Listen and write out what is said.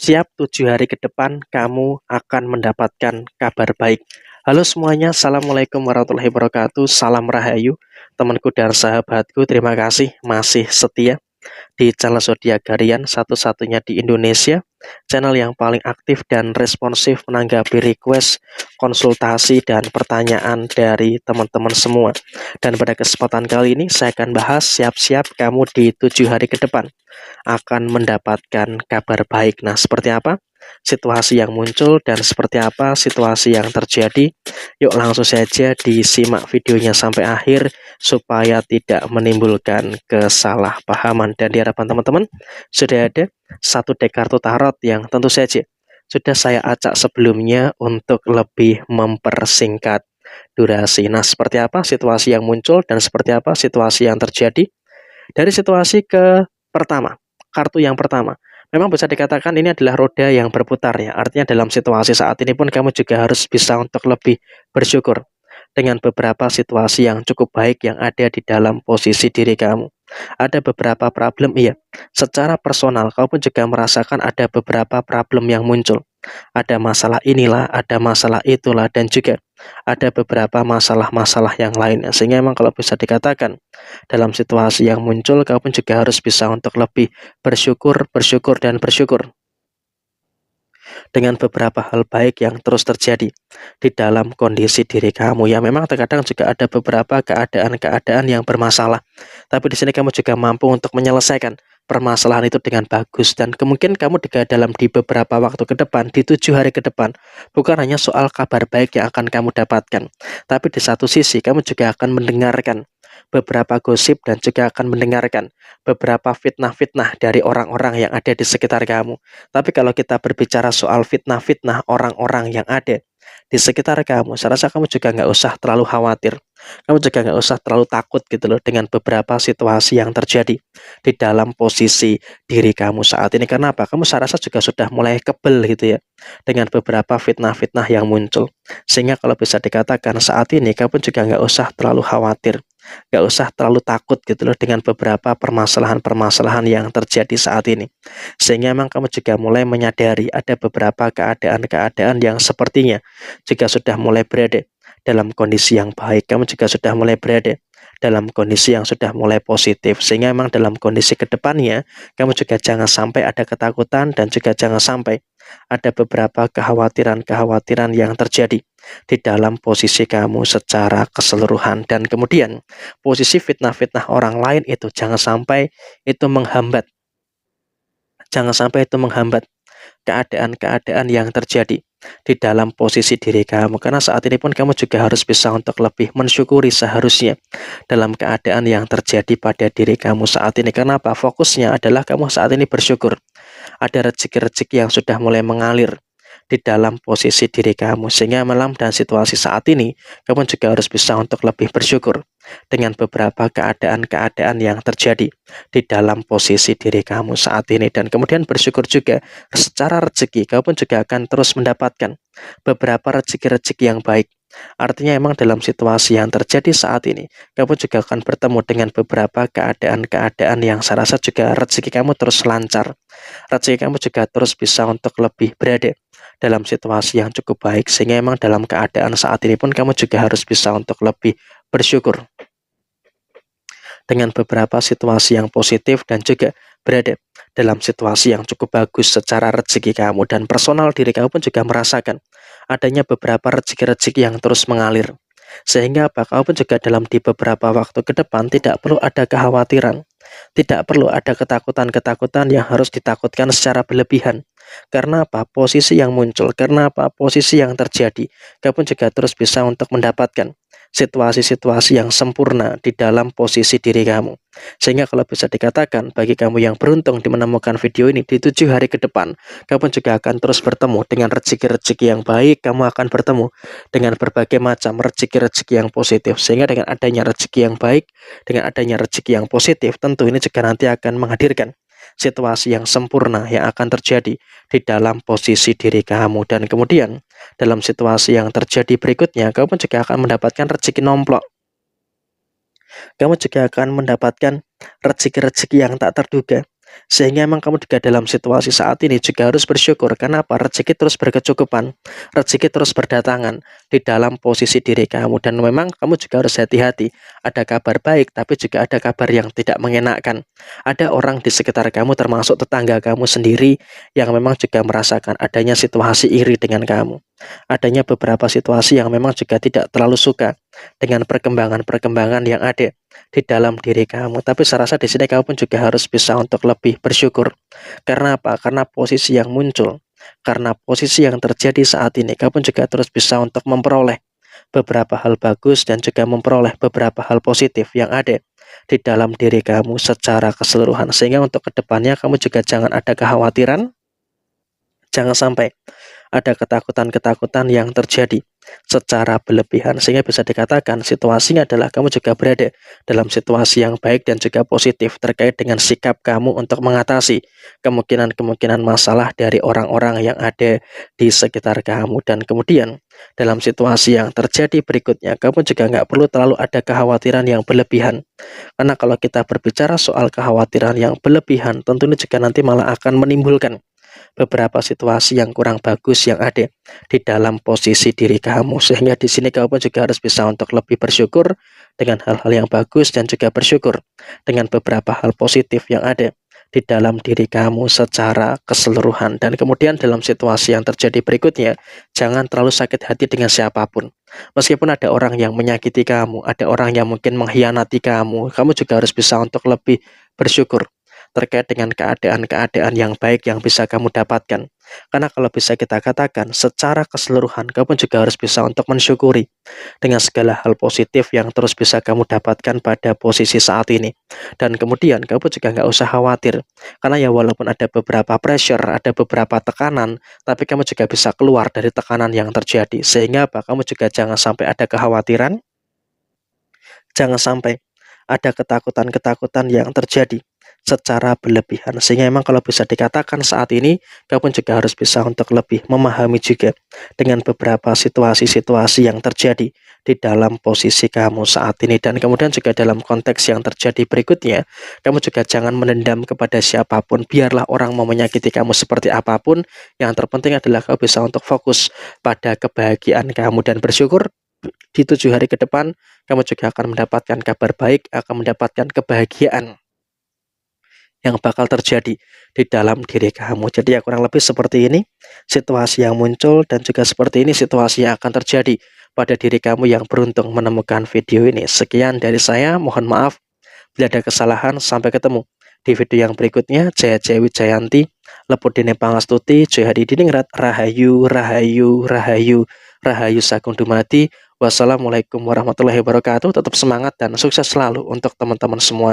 Siap 7 hari ke depan kamu akan mendapatkan kabar baik. Halo semuanya, Assalamualaikum warahmatullahi wabarakatuh. Salam Rahayu, temanku dan sahabatku. Terima kasih masih setia di channel Zodiak Harian, satu-satunya di Indonesia, channel yang paling aktif dan responsif menanggapi request, konsultasi, dan pertanyaan dari teman-teman semua. Dan pada kesempatan kali ini saya akan bahas siap-siap kamu di 7 hari ke depan akan mendapatkan kabar baik. Nah, seperti apa situasi yang muncul dan seperti apa situasi yang terjadi? Yuk langsung saja disimak videonya sampai akhir supaya tidak menimbulkan kesalahpahaman. Dan di hadapan teman-teman sudah ada satu dek kartu tarot yang tentu saja sudah saya acak sebelumnya untuk lebih mempersingkat durasi. Nah, seperti apa situasi yang muncul dan seperti apa situasi yang terjadi? Dari situasi ke pertama, kartu yang pertama, memang bisa dikatakan ini adalah roda yang berputar ya. Artinya dalam situasi saat ini pun kamu juga harus bisa untuk lebih bersyukur dengan beberapa situasi yang cukup baik yang ada di dalam posisi diri kamu. Ada beberapa problem, iya. Secara personal, kamu pun juga merasakan ada beberapa problem yang muncul. Ada masalah inilah, ada masalah itulah, dan juga ada beberapa masalah-masalah yang lainnya. Sehingga memang kalau bisa dikatakan, dalam situasi yang muncul, kamu pun juga harus bisa untuk lebih bersyukur, bersyukur, dan bersyukur dengan beberapa hal baik yang terus terjadi di dalam kondisi diri kamu. Ya memang terkadang juga ada beberapa keadaan-keadaan yang bermasalah, tapi di sini kamu juga mampu untuk menyelesaikan permasalahan itu dengan bagus. Dan kemungkinan kamu juga di beberapa waktu ke depan, di 7 hari ke depan, bukan hanya soal kabar baik yang akan kamu dapatkan, tapi di satu sisi kamu juga akan mendengarkan beberapa gosip dan juga akan mendengarkan beberapa fitnah-fitnah dari orang-orang yang ada di sekitar kamu. Tapi kalau kita berbicara soal fitnah-fitnah orang-orang yang ada di sekitar kamu, saya rasa kamu juga nggak usah terlalu khawatir. Kamu juga nggak usah terlalu takut gitu loh dengan beberapa situasi yang terjadi di dalam posisi diri kamu saat ini. Karena apa? Kamu saya rasa juga sudah mulai kebel gitu ya dengan beberapa fitnah-fitnah yang muncul. Sehingga kalau bisa dikatakan saat ini kamu juga nggak usah terlalu khawatir, nggak usah terlalu takut gitu loh dengan beberapa permasalahan-permasalahan yang terjadi saat ini. Sehingga memang kamu juga mulai menyadari ada beberapa keadaan-keadaan yang sepertinya jika sudah mulai berada dalam kondisi yang baik, kamu juga sudah mulai berada dalam kondisi yang sudah mulai positif. Sehingga memang dalam kondisi kedepannya, kamu juga jangan sampai ada ketakutan dan juga jangan sampai ada beberapa kekhawatiran-kekhawatiran yang terjadi di dalam posisi kamu secara keseluruhan. Dan kemudian posisi fitnah-fitnah orang lain itu jangan sampai itu menghambat, keadaan-keadaan yang terjadi di dalam posisi diri kamu. Karena saat ini pun kamu juga harus bisa untuk lebih mensyukuri seharusnya dalam keadaan yang terjadi pada diri kamu saat ini. Karena apa? Fokusnya adalah kamu saat ini bersyukur ada rezeki-rezeki yang sudah mulai mengalir di dalam posisi diri kamu. Sehingga malam dan situasi saat ini, kamu juga harus bisa untuk lebih bersyukur dengan beberapa keadaan-keadaan yang terjadi di dalam posisi diri kamu saat ini. Dan kemudian bersyukur juga secara rezeki, kamu pun juga akan terus mendapatkan beberapa rezeki-rezeki yang baik. Artinya emang dalam situasi yang terjadi saat ini, kamu juga akan bertemu dengan beberapa keadaan-keadaan yang saya rasa juga rezeki kamu terus lancar. Rezeki kamu juga terus bisa untuk lebih berada dalam situasi yang cukup baik. Sehingga emang dalam keadaan saat ini pun kamu juga harus bisa untuk lebih bersyukur dengan beberapa situasi yang positif dan juga berada dalam situasi yang cukup bagus secara rezeki kamu. Dan personal diri kamu pun juga merasakan adanya beberapa rezeki-rezeki yang terus mengalir. Sehingga apa? Kamu pun juga di beberapa waktu ke depan tidak perlu ada kekhawatiran, tidak perlu ada ketakutan-ketakutan yang harus ditakutkan secara berlebihan. Karena apa? Posisi yang muncul, karena apa? Posisi yang terjadi, kamu pun juga terus bisa untuk mendapatkan situasi-situasi yang sempurna di dalam posisi diri kamu. Sehingga kalau bisa dikatakan, bagi kamu yang beruntung menemukan video ini di 7 hari ke depan, kamu juga akan terus bertemu dengan rezeki-rezeki yang baik, kamu akan bertemu dengan berbagai macam rezeki-rezeki yang positif. Sehingga dengan adanya rezeki yang baik, dengan adanya rezeki yang positif, tentu ini juga nanti akan menghadirkan situasi yang sempurna yang akan terjadi di dalam posisi diri kamu. Dan kemudian dalam situasi yang terjadi berikutnya, kamu juga akan mendapatkan rezeki nomplok. Kamu juga akan mendapatkan rezeki-rezeki yang tak terduga Sehingga emang kamu juga dalam situasi saat ini juga harus bersyukur. Kenapa? Rezeki terus berkecukupan, rezeki terus berdatangan di dalam posisi diri kamu. Dan memang kamu juga harus hati-hati. Ada kabar baik, tapi juga ada kabar yang tidak mengenakan. Ada orang di sekitar kamu, termasuk tetangga kamu sendiri, yang memang juga merasakan adanya situasi iri dengan kamu. Adanya beberapa situasi yang memang juga tidak terlalu suka dengan perkembangan-perkembangan yang ada di dalam diri kamu. Tapi saya rasa di sini kamu pun juga harus bisa untuk lebih bersyukur. Karena apa? Karena posisi yang muncul, karena posisi yang terjadi saat ini, kamu pun juga terus bisa untuk memperoleh beberapa hal bagus dan juga memperoleh beberapa hal positif yang ada di dalam diri kamu secara keseluruhan. Sehingga untuk kedepannya kamu juga jangan ada kekhawatiran, jangan sampai ada ketakutan-ketakutan yang terjadi secara berlebihan, sehingga bisa dikatakan situasinya adalah kamu juga berada dalam situasi yang baik dan juga positif terkait dengan sikap kamu untuk mengatasi kemungkinan-kemungkinan masalah dari orang-orang yang ada di sekitar kamu. Dan kemudian dalam situasi yang terjadi berikutnya, kamu juga nggak perlu terlalu ada kekhawatiran yang berlebihan, karena kalau kita berbicara soal kekhawatiran yang berlebihan, tentunya juga nanti malah akan menimbulkan beberapa situasi yang kurang bagus yang ada di dalam posisi diri kamu. Sehingga di sini kamu pun juga harus bisa untuk lebih bersyukur dengan hal-hal yang bagus dan juga bersyukur dengan beberapa hal positif yang ada di dalam diri kamu secara keseluruhan. Dan kemudian dalam situasi yang terjadi berikutnya, jangan terlalu sakit hati dengan siapapun. Meskipun ada orang yang menyakiti kamu, ada orang yang mungkin mengkhianati kamu juga harus bisa untuk lebih bersyukur terkait dengan keadaan-keadaan yang baik yang bisa kamu dapatkan. Karena kalau bisa kita katakan secara keseluruhan, kamu juga harus bisa untuk mensyukuri dengan segala hal positif yang terus bisa kamu dapatkan pada posisi saat ini. Dan kemudian kamu juga nggak usah khawatir, karena ya walaupun ada beberapa pressure, ada beberapa tekanan, tapi kamu juga bisa keluar dari tekanan yang terjadi. Sehingga apa? Kamu juga jangan sampai ada kekhawatiran, jangan sampai ada ketakutan-ketakutan yang terjadi secara berlebihan. Sehingga memang kalau bisa dikatakan saat ini, kamu juga harus bisa untuk lebih memahami juga dengan beberapa situasi-situasi yang terjadi di dalam posisi kamu saat ini. Dan kemudian juga dalam konteks yang terjadi berikutnya, kamu juga jangan menendam kepada siapapun. Biarlah orang mau menyakiti kamu seperti apapun, yang terpenting adalah kamu bisa untuk fokus pada kebahagiaan kamu dan bersyukur di 7 hari ke depan, kamu juga akan mendapatkan kabar baik, akan mendapatkan kebahagiaan yang bakal terjadi di dalam diri kamu. Jadi ya kurang lebih seperti ini situasi yang muncul, dan juga seperti ini situasi yang akan terjadi pada diri kamu yang beruntung menemukan video ini. Sekian dari saya, mohon maaf bila ada kesalahan. Sampai ketemu di video yang berikutnya. Jaya Jaya Wijayanti, Lepudine Pangastuti, Joy Hadi Diningrat, Rahayu, Rahayu, Rahayu, Rahayu Sagung Dumadi. Wassalamualaikum warahmatullahi wabarakatuh. Tetap semangat dan sukses selalu untuk teman-teman semua.